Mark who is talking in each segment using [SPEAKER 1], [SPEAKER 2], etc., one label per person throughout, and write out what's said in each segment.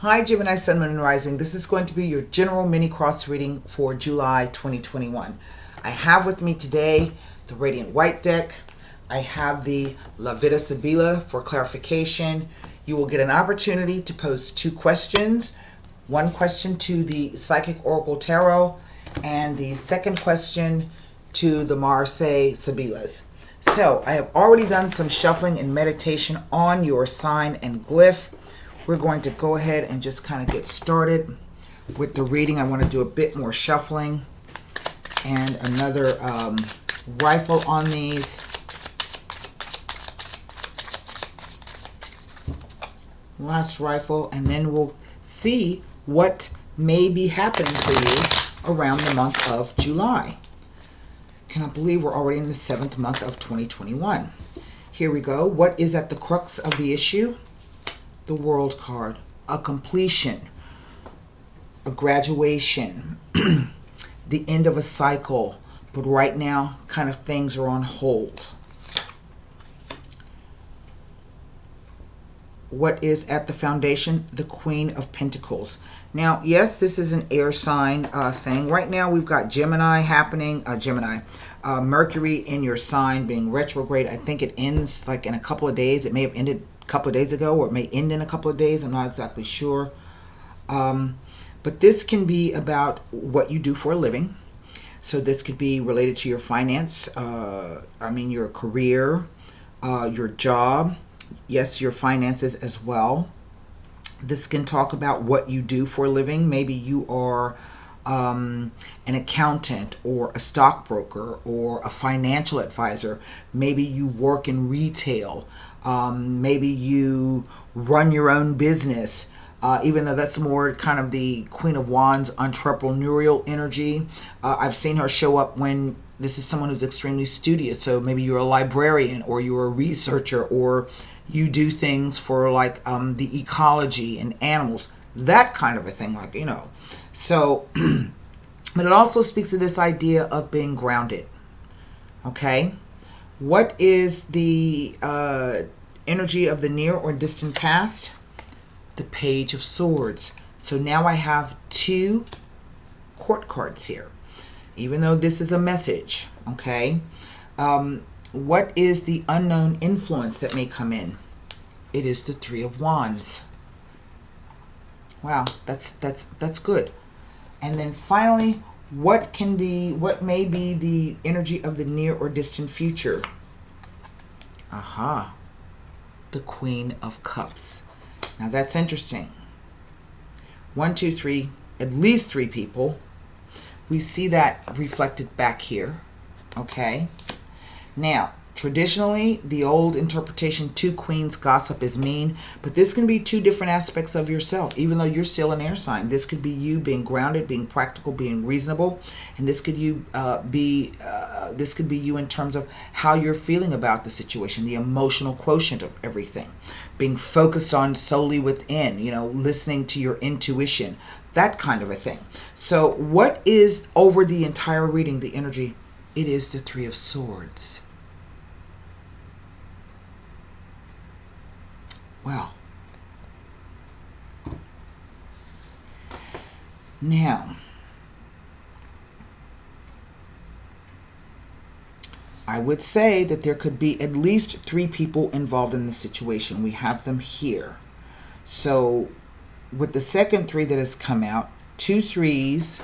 [SPEAKER 1] Hi Gemini Sun, Moon, and Rising. This is going to be your general mini cross reading for July 2021. I have with me today the Radiant White deck. I have the La Vida Sibila for clarification. You will get an opportunity to pose 2 questions. One question to the Psychic Oracle Tarot and the second question to the Marseille Sibilas. So I have already done some shuffling and meditation on your sign and glyph. We're going to go ahead and just kind of get started with the reading. I want to do a bit more shuffling and another rifle on these. Last rifle, and then we'll see what may be happening for you around the month of July. Cannot believe we're already in the 7th month of 2021. Here we go. What is at the crux of the issue? The World card. A completion, a graduation, the end of a cycle, but right now kind of things are on hold. What is at the foundation? The Queen of Pentacles. Now, yes, this is an air sign thing. Right now we've got Gemini happening, Mercury in your sign being retrograde. I think it ends like in a couple of days. It may have ended a couple of days ago, or it may end in a couple of days. I'm not exactly sure. But this can be about what you do for a living. So this could be related to your finance, your career, your job. Yes, your finances as well. This can talk about what you do for a living. Maybe you are an accountant or a stockbroker or a financial advisor. Maybe you work in retail. Maybe you run your own business. Even though that's more kind of the Queen of Wands entrepreneurial energy. I've seen her show up when this is someone who's extremely studious. So maybe you're a librarian, or you're a researcher, or you do things for like the ecology and animals, that kind of a thing, like, you know. So, but it also speaks to this idea of being grounded. Okay, what is the energy of the near or distant past? The Page of Swords. So now I have 2 court cards here, even though this is a message. Okay, what is the unknown influence that may come in? It is the 3 of Wands. Wow, that's good. And then finally, what may be the energy of the near or distant future? Aha, the Queen of Cups. Now that's interesting. 1, 2, 3, at least 3 people. We see that reflected back here. Okay. Now, traditionally, the old interpretation, 2 queens gossip is mean, but this can be 2 different aspects of yourself, even though you're still an air sign. This could be you being grounded, being practical, being reasonable, and this could be you in terms of how you're feeling about the situation, the emotional quotient of everything, being focused on solely within, listening to your intuition, that kind of a thing. So what is over the entire reading, the energy? It is the 3 of Swords. Wow. Now, I would say that there could be at least 3 people involved in the situation. We have them here. So with the second 3 that has come out, 2 3s,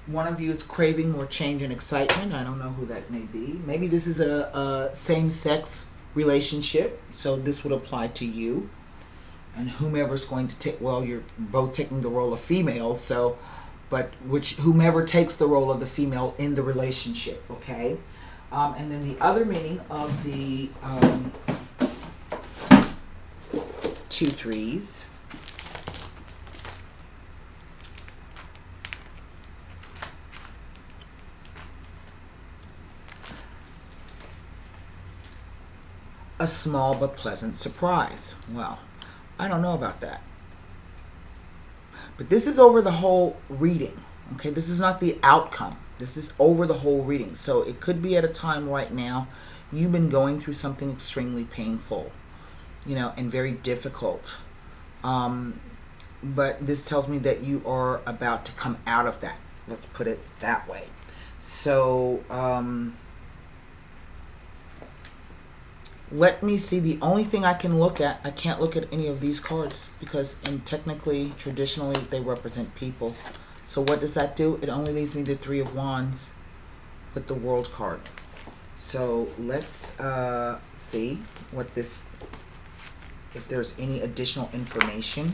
[SPEAKER 1] one of you is craving more change and excitement. I don't know who that may be. Maybe this is a same-sex relationship, so this would apply to you. And whomever's going to take, well, you're both taking the role of female, so, but whomever takes the role of the female in the relationship, okay? And then the other meaning of the 2 3s. A small but pleasant surprise. Well, I don't know about that. But this is over the whole reading. Okay, this is not the outcome. This is over the whole reading. So it could be at a time right now You've been going through something extremely painful, and very difficult. But this tells me that you are about to come out of that. Let's put it that way. So, let me see. The only thing I can look at, I can't look at any of these cards because technically, traditionally, they represent people. So what does that do? It only leaves me the Three of Wands with the World card. So let's see what this, if there's any additional information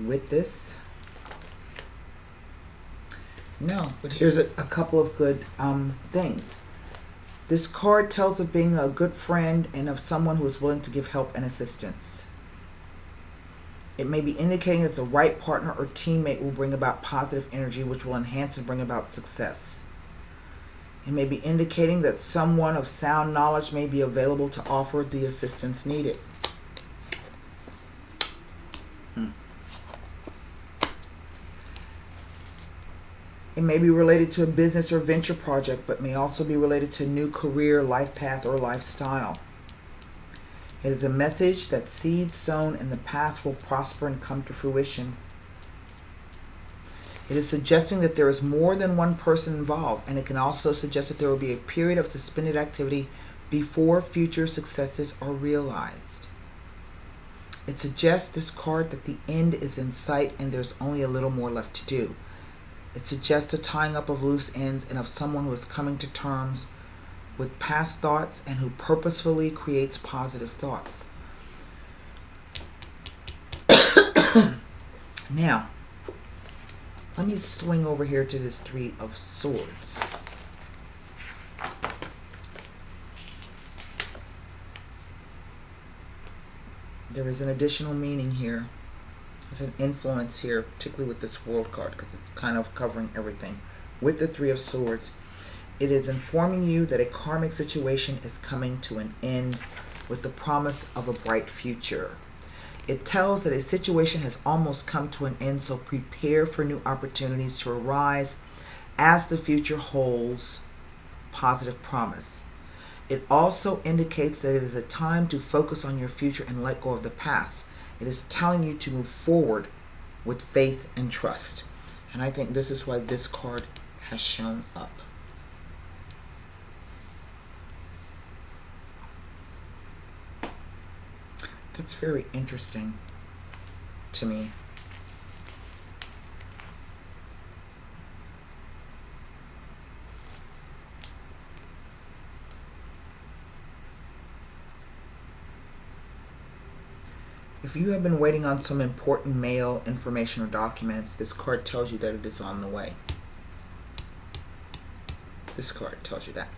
[SPEAKER 1] with this. No, but here's a couple of good things. This card tells of being a good friend and of someone who is willing to give help and assistance. It may be indicating that the right partner or teammate will bring about positive energy, which will enhance and bring about success. It may be indicating that someone of sound knowledge may be available to offer the assistance needed. It may be related to a business or venture project, but may also be related to a new career, life path, or lifestyle. It is a message that seeds sown in the past will prosper and come to fruition. It is suggesting that there is more than one person involved, and it can also suggest that there will be a period of suspended activity before future successes are realized. It suggests, this card, that the end is in sight and there's only a little more left to do. It suggests a tying up of loose ends and of someone who is coming to terms with past thoughts and who purposefully creates positive thoughts. Now, let me swing over here to this Three of Swords. There is an additional meaning here. There's an influence here, particularly with this World card, because it's kind of covering everything. With the Three of Swords, it is informing you that a karmic situation is coming to an end with the promise of a bright future. It tells that a situation has almost come to an end, so prepare for new opportunities to arise as the future holds positive promise. It also indicates that it is a time to focus on your future and let go of the past. It is telling you to move forward with faith and trust. And I think this is why this card has shown up. That's very interesting to me. If you have been waiting on some important mail, information, or documents, this card tells you that it is on the way. This card tells you that.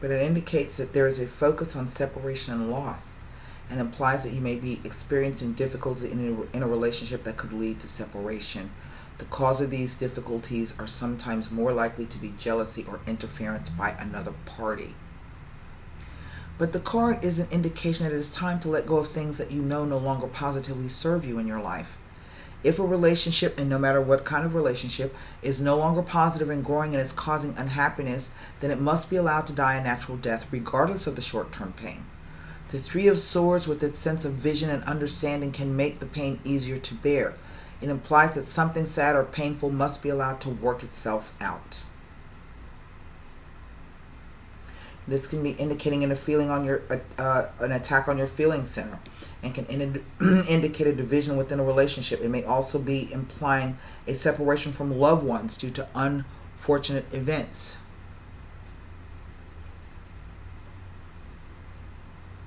[SPEAKER 1] But it indicates that there is a focus on separation and loss, and implies that you may be experiencing difficulty in a relationship that could lead to separation. The cause of these difficulties are sometimes more likely to be jealousy or interference by another party. But the card is an indication that it is time to let go of things that you know no longer positively serve you in your life. If a relationship, and no matter what kind of relationship, is no longer positive and growing and is causing unhappiness, then it must be allowed to die a natural death, regardless of the short-term pain. The Three of Swords, with its sense of vision and understanding, can make the pain easier to bear. It implies that something sad or painful must be allowed to work itself out. This can be indicating an attack on your feeling center, and can indicate a division within a relationship. It may also be implying a separation from loved ones due to unfortunate events.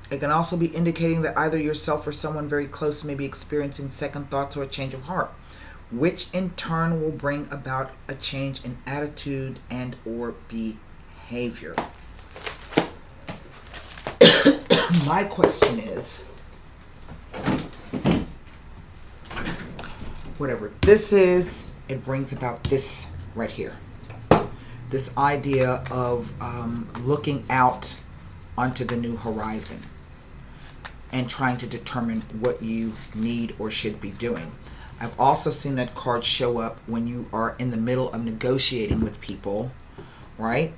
[SPEAKER 1] It can also be indicating that either yourself or someone very close may be experiencing second thoughts or a change of heart, which in turn will bring about a change in attitude and or behavior. My question is, whatever this is, it brings about this right here. This idea of looking out onto the new horizon and trying to determine what you need or should be doing. I've also seen that card show up when you are in the middle of negotiating with people, right?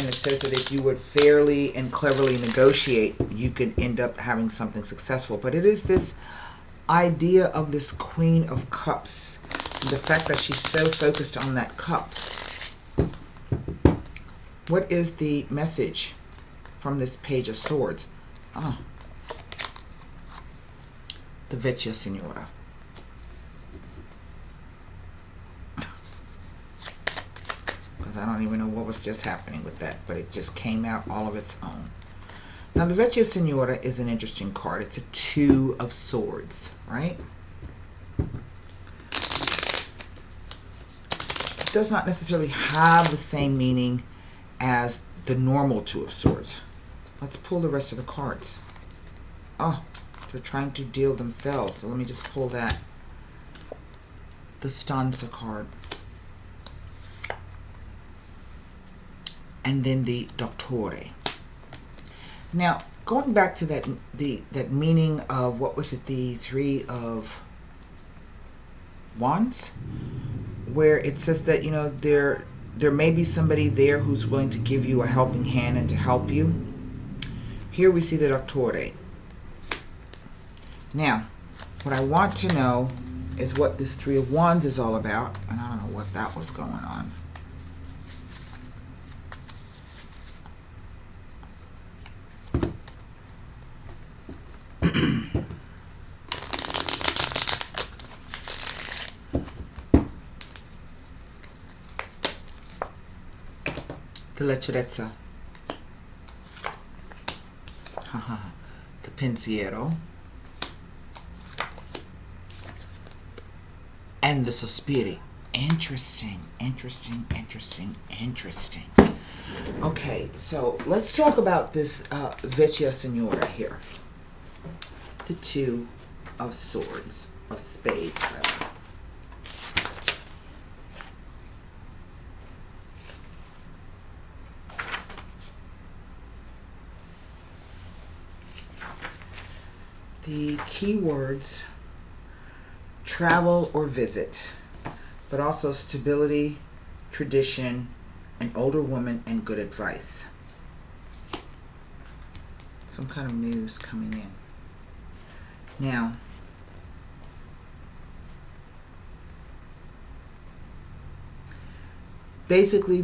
[SPEAKER 1] And it says that if you would fairly and cleverly negotiate, you can end up having something successful. But it is this idea of this Queen of Cups. The fact that she's so focused on that cup. What is the message from this Page of Swords? Oh. The Vecchia Signora. Because I don't even know what was just happening with that, but it just came out all of its own. Now, the Vecchia Signora is an interesting card. It's a Two of Swords, right? It does not necessarily have the same meaning as the normal Two of Swords. Let's pull the rest of the cards. Oh, they're trying to deal themselves. So let me just pull that. The Stanza card. And then the Dottore. Now, going back to that meaning of, what was it, the Three of Wands, where it says that, you know, there may be somebody there who's willing to give you a helping hand and to help you. Here we see the Dottore. Now, what I want to know is what this Three of Wands is all about, and I don't know what that was going on. The Leggerezza, the Pensiero, and the Sospiri. Interesting, interesting, interesting, interesting. Okay, so let's talk about this Vecchia Signora here. The Two of Swords, of Spades, rather. The keywords: travel or visit, but also stability, tradition, an older woman, and good advice. Some kind of news coming in. Now, basically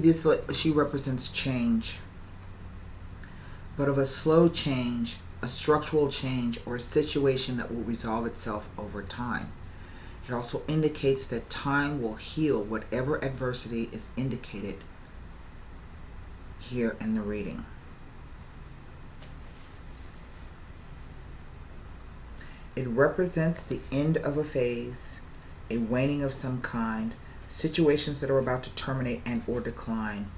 [SPEAKER 1] she represents change, but of a slow change, a structural change, or a situation that will resolve itself over time. It also indicates that time will heal whatever adversity is indicated here in the reading. It represents the end of a phase, a waning of some kind, situations that are about to terminate and or decline,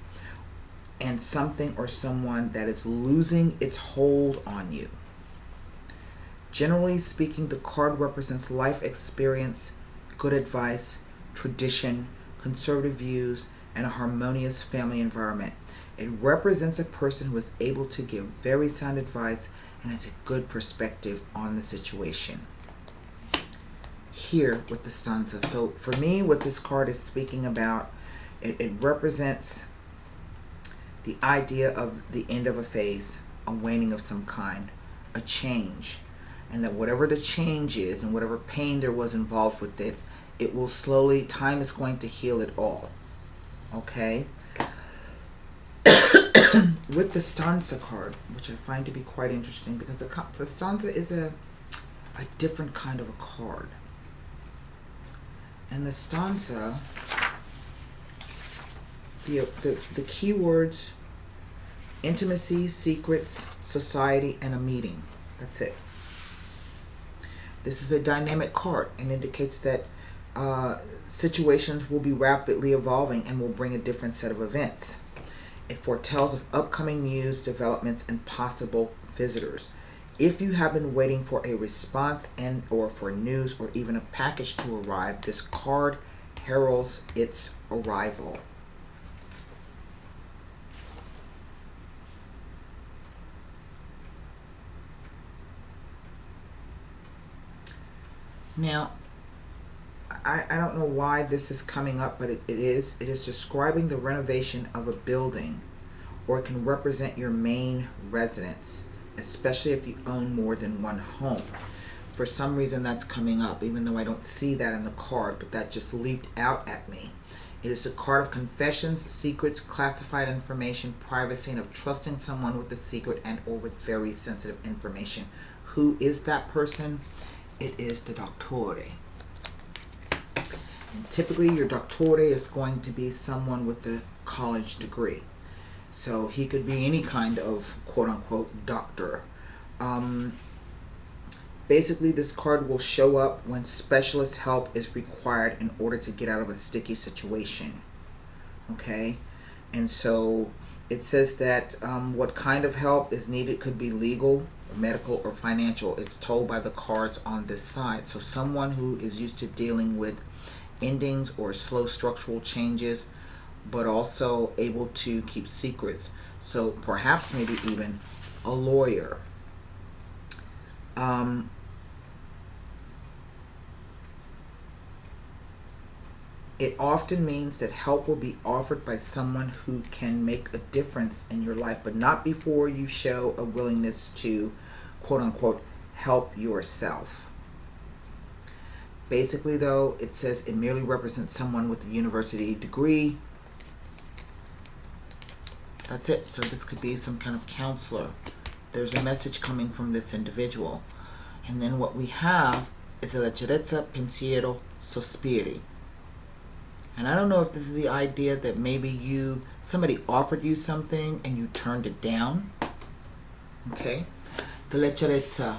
[SPEAKER 1] and something or someone that is losing its hold on you. Generally speaking, the card represents life experience, good advice, tradition, conservative views, and a harmonious family environment. It represents a person who is able to give very sound advice and has a good perspective on the situation. Here with the stanza. So for me, what this card is speaking about, it represents the idea of the end of a phase, a waning of some kind, a change. And that whatever the change is and whatever pain there was involved with this, it will slowly, time is going to heal it all. Okay? With the stanza card, which I find to be quite interesting, because the stanza is a different kind of a card. And the stanza, the keywords: intimacy, secrets, society, and a meeting. That's it. This is a dynamic card and indicates that situations will be rapidly evolving and will bring a different set of events. It foretells of upcoming news, developments, and possible visitors. If you have been waiting for a response and or for news or even a package to arrive, this card heralds its arrival. Now, I don't know why this is coming up, but it is describing the renovation of a building or it can represent your main residence, especially if you own more than one home. For some reason that's coming up, even though I don't see that in the card, but that just leaped out at me. It is a card of confessions, secrets, classified information, privacy, and of trusting someone with a secret and or with very sensitive information. Who is that person? It is the Doctore. And typically your Doctore is going to be someone with a college degree. So he could be any kind of quote-unquote doctor. Basically, this card will show up when specialist help is required in order to get out of a sticky situation. Okay? And so it says that what kind of help is needed could be legal, medical, or financial. It's told by the cards on this side. So someone who is used to dealing with endings or slow structural changes, but also able to keep secrets. So perhaps maybe even a lawyer. It often means that help will be offered by someone who can make a difference in your life, but not before you show a willingness to, quote unquote, help yourself. Basically, though, it says it merely represents someone with a university degree. That's it. So this could be some kind of counselor. There's a message coming from this individual. And then what we have is a leggerezza, pensiero, sospiri. And I don't know if this is the idea that maybe somebody offered you something and you turned it down. Okay. The leggerezza.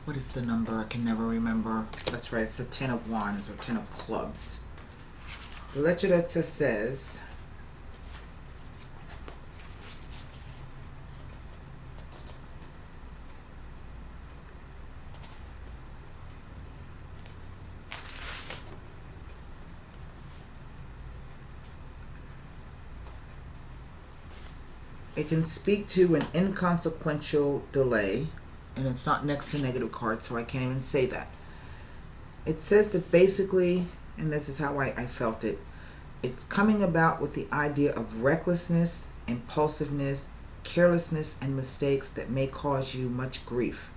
[SPEAKER 1] What is the number? I can never remember. That's right. It's a 10 of wands or 10 of clubs. The leggerezza says, it can speak to an inconsequential delay, and it's not next to negative cards, so I can't even say that. It says that basically, and this is how I felt it, it's coming about with the idea of recklessness, impulsiveness, carelessness, and mistakes that may cause you much grief.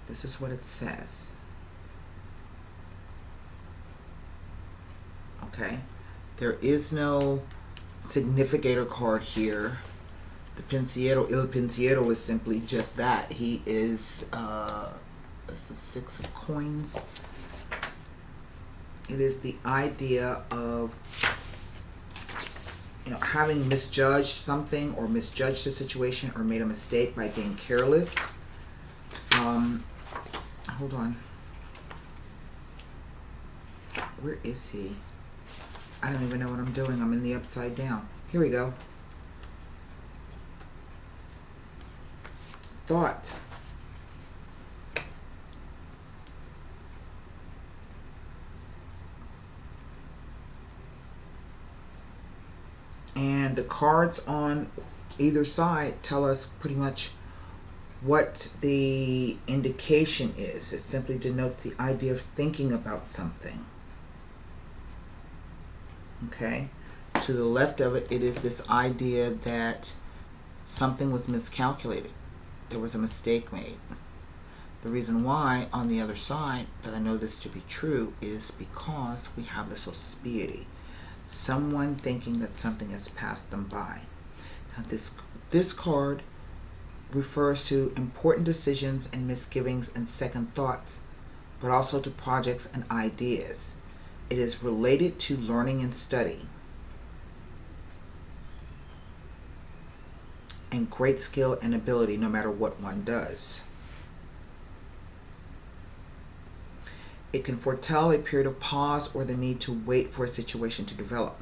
[SPEAKER 1] This is what it says. Okay? There is no significator card here. The pensiero, il pensiero, is simply just that. He is it's the 6 of coins. It is the idea of, having misjudged something or misjudged a situation or made a mistake by being careless. Hold on. Where is he? I don't even know what I'm doing. I'm in the upside down. Here we go. Thought. And the cards on either side tell us pretty much what the indication is. It simply denotes the idea of thinking about something. Okay? To the left of it, it is this idea that something was miscalculated. There was a mistake made. The reason why on the other side that I know this to be true is because we have the sospiri. Someone thinking that something has passed them by. Now this card refers to important decisions and misgivings and second thoughts, but also to projects and ideas. It is related to learning and study, and great skill and ability no matter what one does. It can foretell a period of pause or the need to wait for a situation to develop.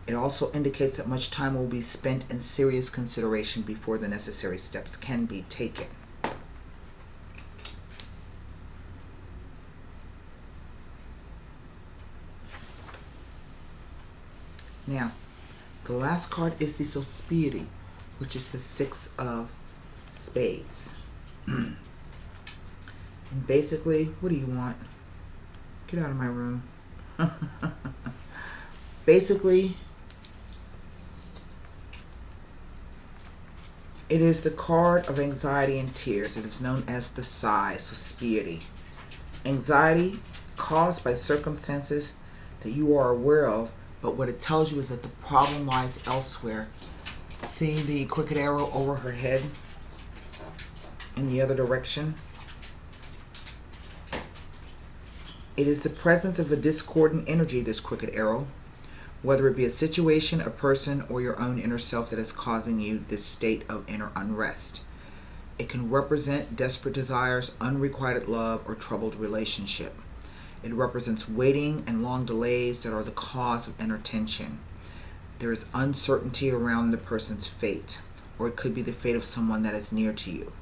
[SPEAKER 1] It also indicates that much time will be spent in serious consideration before the necessary steps can be taken. Now, the last card is the sospiri, which is the 6 of spades. And basically, what do you want? Get out of my room. Basically, it is the card of anxiety and tears. It is known as the sigh, Suspiety. Anxiety caused by circumstances that you are aware of, but what it tells you is that the problem lies elsewhere. See the crooked arrow over her head in the other direction? It is the presence of a discordant energy, this crooked arrow, whether it be a situation, a person, or your own inner self that is causing you this state of inner unrest. It can represent desperate desires, unrequited love, or troubled relationship. It represents waiting and long delays that are the cause of inner tension. There is uncertainty around the person's fate, or it could be the fate of someone that is near to you.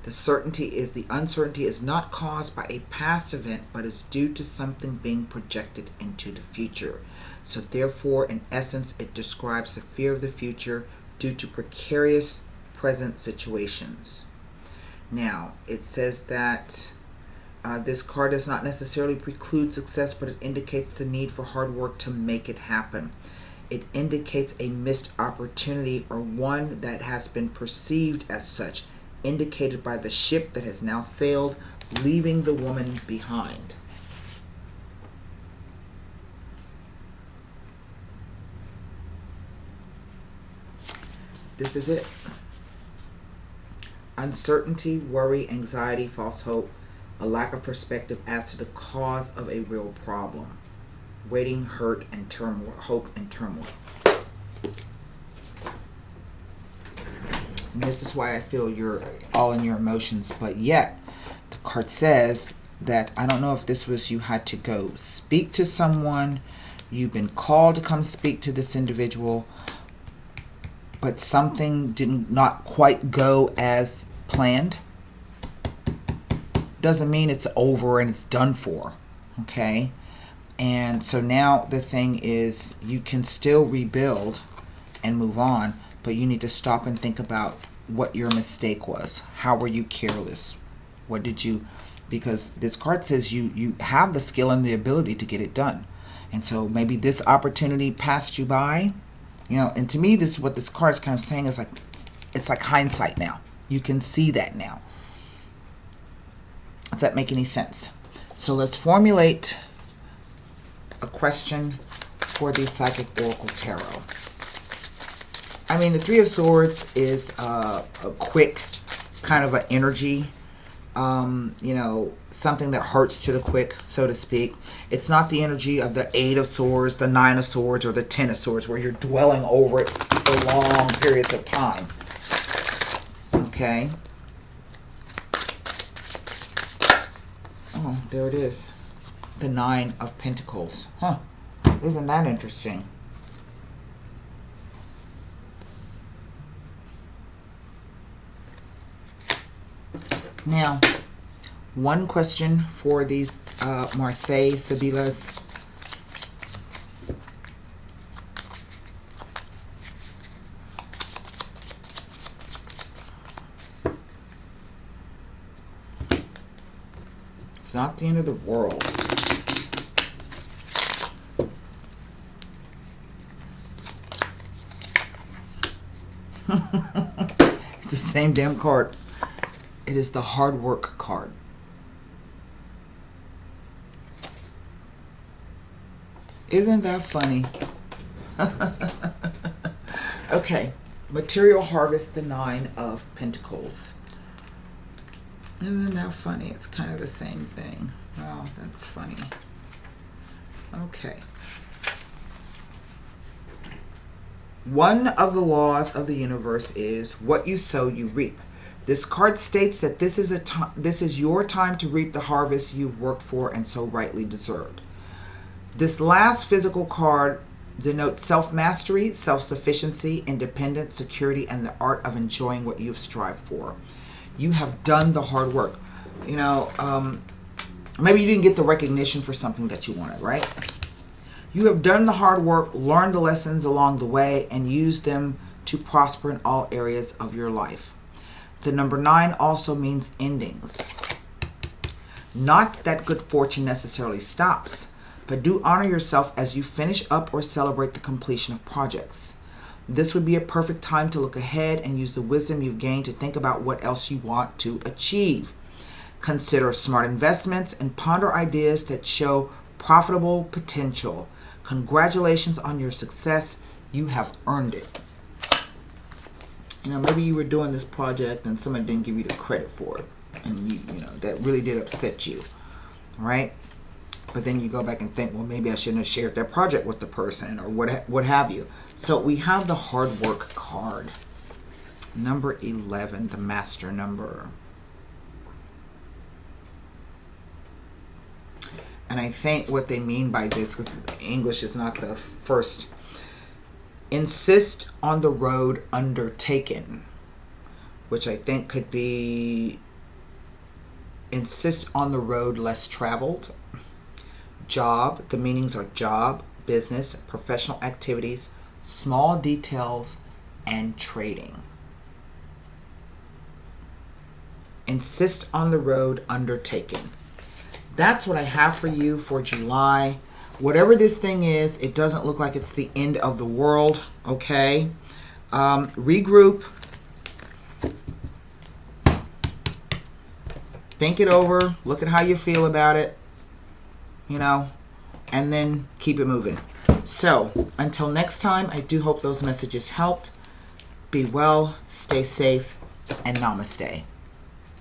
[SPEAKER 1] The uncertainty is not caused by a past event, but is due to something being projected into the future. So therefore, in essence, it describes the fear of the future due to precarious present situations. Now, it says that this card does not necessarily preclude success, but it indicates the need for hard work to make it happen. It indicates a missed opportunity, or one that has been perceived as such, indicated by the ship that has now sailed, leaving the woman behind. This is it. Uncertainty, worry, anxiety, false hope, a lack of perspective as to the cause of a real problem. Waiting, hurt, and turmoil, hope and turmoil. And this is why I feel you're all in your emotions, but yet the card says that, I don't know if this was you had to go speak to someone, you've been called to come speak to this individual, but something did not quite go as planned. Doesn't mean it's over and it's done for, okay? And so now the thing is, you can still rebuild and move on, but you need to stop and think about what your mistake was. How were you careless? What did you... Because this card says you have the skill and the ability to get it done. And so maybe this opportunity passed you by. You know, and to me, this what this card is kind of saying is like, it's like hindsight now. You can see that now. Does that make any sense? So let's formulate a question for the Psychic Oracle Tarot. I mean, the Three of Swords is a quick kind of an energy, you know, something that hurts to the quick, so to speak. It's not the energy of the Eight of Swords, the Nine of Swords, or the Ten of Swords, where you're dwelling over it for long periods of time. Okay. Oh, there it is. The Nine of Pentacles. Huh. Isn't that interesting? Now, one question for these Marseille Sibylas. It's not the end of the world. It's the same damn card. It is the hard work card. Isn't that funny? Okay. Material harvest, the Nine of Pentacles. Isn't that funny? It's kind of the same thing. Oh, that's funny. Okay. One of the laws of the universe is what you sow, you reap. This card states that this is your time to reap the harvest you've worked for and so rightly deserved. This last physical card denotes self-mastery, self-sufficiency, independence, security, and the art of enjoying what you've strived for. You have done the hard work. You know, maybe you didn't get the recognition for something that you wanted, right? You have done the hard work, learned the lessons along the way, and used them to prosper in all areas of your life. The number 9 also means endings. Not that good fortune necessarily stops, but do honor yourself as you finish up or celebrate the completion of projects. This would be a perfect time to look ahead and use the wisdom you've gained to think about what else you want to achieve. Consider smart investments and ponder ideas that show profitable potential. Congratulations on your success. You have earned it. You know, maybe you were doing this project and somebody didn't give you the credit for it. And you know, that really did upset you. Right? But then you go back and think, well, maybe I shouldn't have shared that project with the person or what have you. So we have the hard work card. Number 11, the master number. And I think what they mean by this, because English is not the first, insist on the road undertaken, which I think could be insist on the road less traveled. Job, the meanings are job, business, professional activities, small details, and trading. Insist on the road undertaken. That's what I have for you for July. Whatever this thing is, it doesn't look like it's the end of the world, okay? Regroup. Think it over. Look at how you feel about it, you know, and then keep it moving. So, until next time, I do hope those messages helped. Be well, stay safe, and namaste.